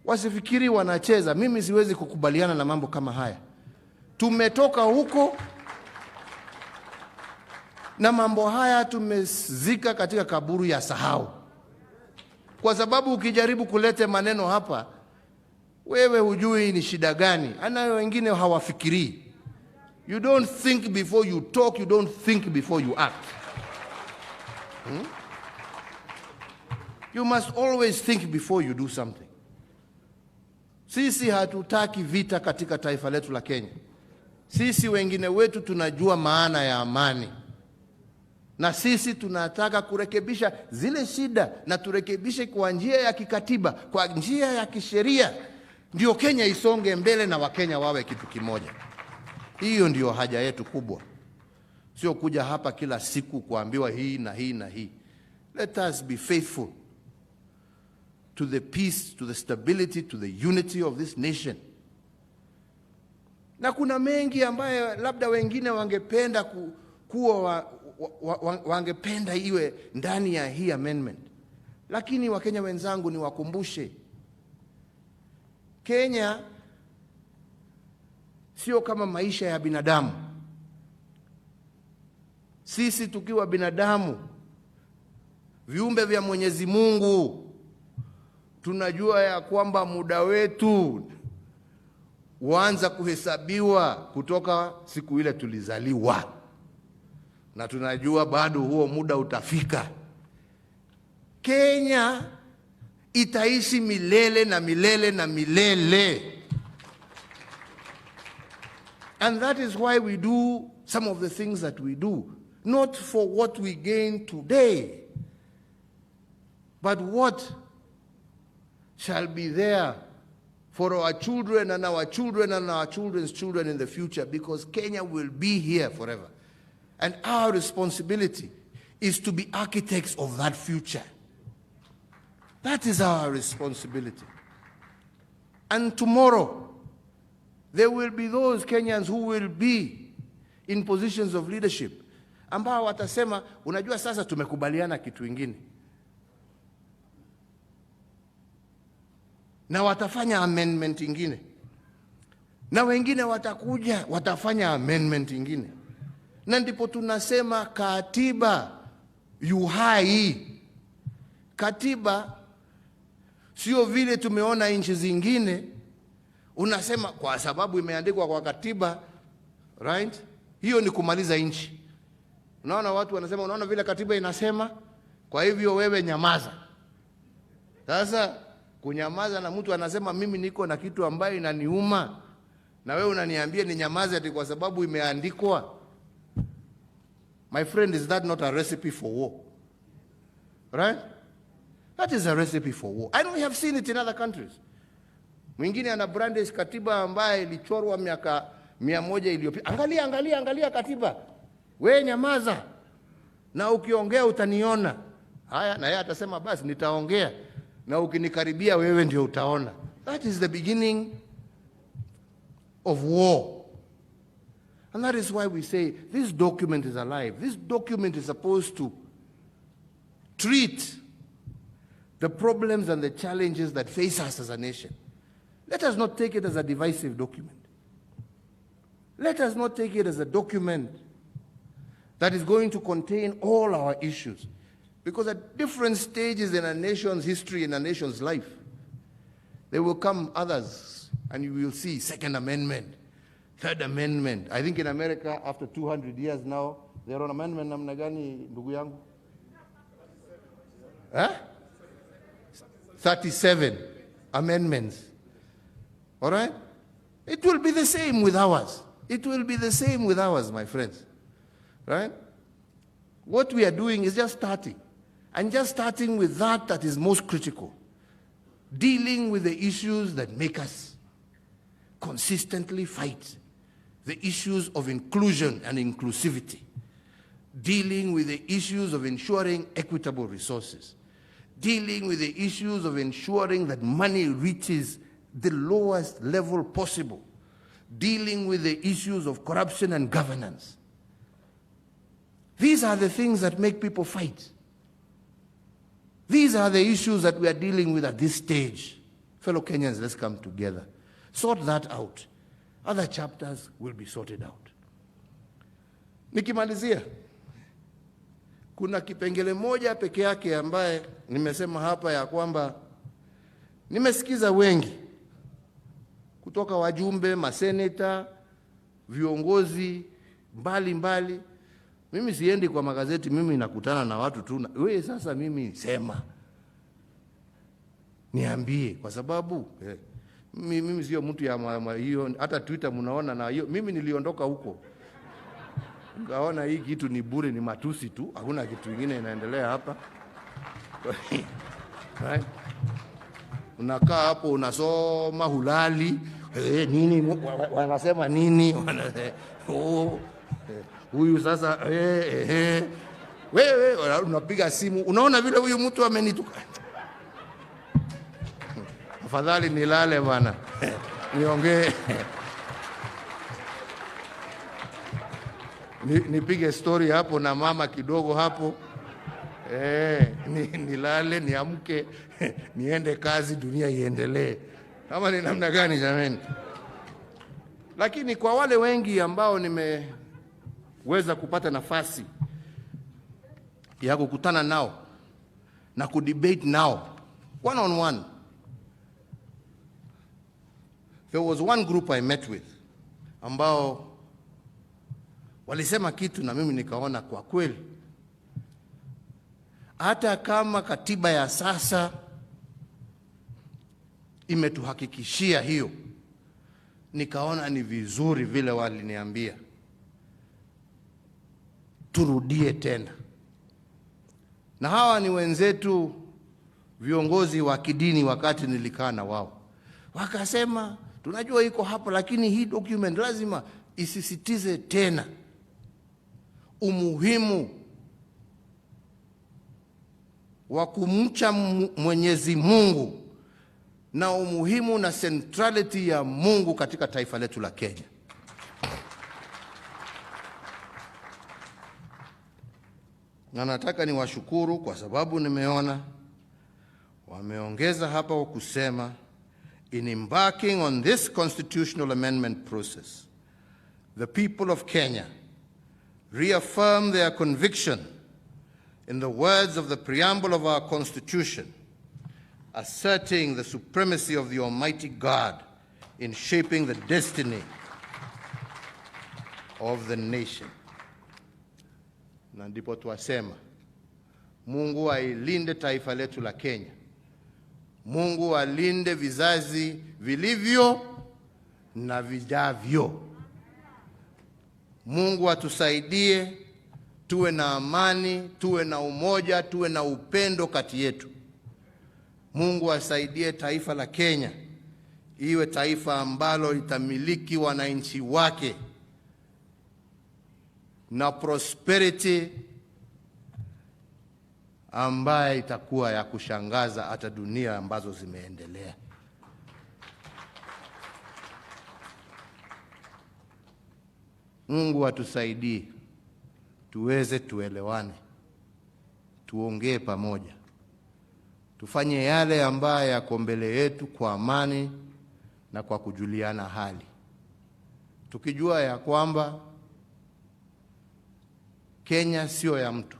wasifikiri wanacheza. Mimi siwezi kukubaliana na mambo kama haya. Tumetoka huko na mambo haya tumezika katika kaburi ya sahau. Kwa sababu ukijaribu kulete maneno hapa, wewe hujui ni shida gani. Anayo wengine hawafikiri. You don't think before you talk, you don't think before you act. You must always think before you do something. Sisi hatutaki vita katika taifa letu la Kenya. Sisi wengine wetu tunajua maana ya amani. Na sisi tunataka kurekebisha zile shida, na turekebishe kwa njia ya kikatiba, kwa njia ya kisheria. Ndio Kenya isonge mbele na Wakenya wawe kitu kimoja. Hiyo ndio haja yetu kubwa. Sio kuja hapa kila siku kuambiwa hii na hii na hii. Let us be faithful to the peace, to the stability, to the unity of this nation. Na kuna mengi ambayo labda wengine wangependa wangependa iwe ndani ya hii amendment. Lakini Wakenya wenzangu, niwakumbushe, Kenya sio kama maisha ya binadamu. Sisi tukiwa binadamu, viumbe vya Mwenyezi Mungu, tunajua ya kwamba muda wetu huanza kuhesabiwa kutoka siku ile tulizaliwa. Na tunajua bado huo muda utafika. Kenya itaishi milele na milele na milele. And that is why we do some of the things that we do. Not for what we gain today, but what shall be there for our children and our children and our children's children in the future, because Kenya will be here forever. And our responsibility is to be architects of that future. That is our responsibility. And tomorrow, there will be those Kenyans who will be in positions of leadership, ambao watasema, unajua sasa tumekubaliana kitu ingine. Na watafanya amendment ingine. Na wengine watakuja, watafanya amendment ingine. Na ndipo tunasema katiba yu hai. Katiba sio vile tumeona nchi zingine, unasema kwa sababu imeandikwa kwa katiba, right? Hiyo ni kumaliza nchi. Unaona watu wanasema, unaona vile katiba inasema, kwa hivyo wewe nyamaza. Sasa kunyamaza na mtu anasema mimi niko na kitu ambayo inaniuma, na wewe unaniambia ni nyamaze ati kwa sababu imeandikwa. My friend, is that not a recipe for war? Right? That is a recipe for war. And we have seen it in other countries. Mwingine ana brandish katiba ambaye ilichorwa miaka 100 iliyopita. Angalia katiba. Wewe nyamaza. Na ukiongea utaniona. Haya, na yeye atasema basi nitaongea. Na ukinikaribia wewe ndio utaona. That is the beginning of war. And that is why we say this document is alive. This document is supposed to treat the problems and the challenges that face us as a nation. Let us not take it as a divisive document. Let us not take it as a document that is going to contain all our issues. Because at different stages in a nation's history, in a nation's life, there will come others And you will see Second Amendment, Third Amendment. I think in America, after 200 years now, they're on amendment namna gani, ndugu yangu? 37 amendments. All right? It will be the same with ours. It will be the same with ours, my friends. Right? What we are doing is just starting. And just starting with that is most critical. Dealing with the issues that make us consistently fight. The issues of inclusion and inclusivity. Dealing with the issues of ensuring equitable resources. Dealing with the issues of ensuring that money reaches the lowest level possible. Dealing with the issues of corruption and governance. These are the things that make people fight. These are the issues that we are dealing with at this stage. Fellow Kenyans, let's come together. Sort that out. Other chapters will be sorted out. Nikimalizia, kuna kipengele moja peke yake ambaye nimesema hapa ya kwamba nimesikiza wengi kutoka wajumbe, maseneta, viongozi mbali. Mimi siendi kwa magazeti, mimi nakutana na watu tu. Wewe sasa mimi sema. Niambie kwa sababu mimi sio mtu ya hiyo, hata Twitter mnaona na hiyo. Mimi niliondoka huko. Ngaona hii kitu ni bure, ni matusi tu. Hakuna kitu kingine inaendelea hapa. Right? Unakaa hapo unasoma hulali. Nini wanasema nini? Huyu sasa wewe unapiga simu, unaona vile huyu mtu amenituka. Afadhali nilale bwana. Niongee. Nipige story hapo na mama kidogo hapo. Nilale, niamke, niende kazi, dunia iendelee. Kama ni namna gani jamani? Lakini kwa wale wengi ambao nimeweza kupata nafasi ya kukutana nao na kudebate nao one on one, there was one group I met with ambao walisema kitu na mimi nikaona kwa kweli, hata kama katiba ya sasa imetuhakikishia hiyo, nikaona ni vizuri vile waliniambia turudie tena. Na hawa ni wenzetu viongozi wa kidini. Wakati nilikaa na wao, wakasema tunajua iko hapo, lakini hii document lazima isisitize tena umuhimu wa kumcha Mwenyezi Mungu na umuhimu na centrality ya Mungu katika taifa letu la Kenya. Na nataka niwashukuru kwa sababu nimeona wameongeza hapa wa kusema, in embarking on this constitutional amendment process, the people of Kenya reaffirm their conviction in the words of the preamble of our Constitution, asserting the supremacy of the Almighty God in shaping the destiny of the nation. Na ndipo tuasema, Mungu ailinde taifa letu la Kenya. Mungu alinde vizazi vilivyo na vijavyo. Mungu atusaidie tuwe na amani, tuwe na umoja, tuwe na upendo kati yetu. Mungu asaidie taifa la Kenya iwe taifa ambalo litamiliki wananchi wake na prosperity ambaye itakuwa ya kushangaza hata dunia ambazo zimeendelea. Mungu atusaidie tuweze tuelewane, tuongee pamoja, tufanye yale ambayo yako mbele yetu kwa amani na kwa kujuliana hali, tukijua ya kwamba Kenya sio ya mtu.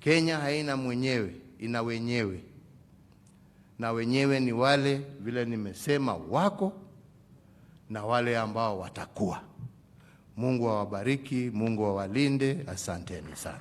Kenya haina mwenyewe, ina wenyewe. na wenyewe ni wale vile nimesema wako na wale ambao watakuwa. Mungu awabariki, Mungu awalinde. Asanteni sana.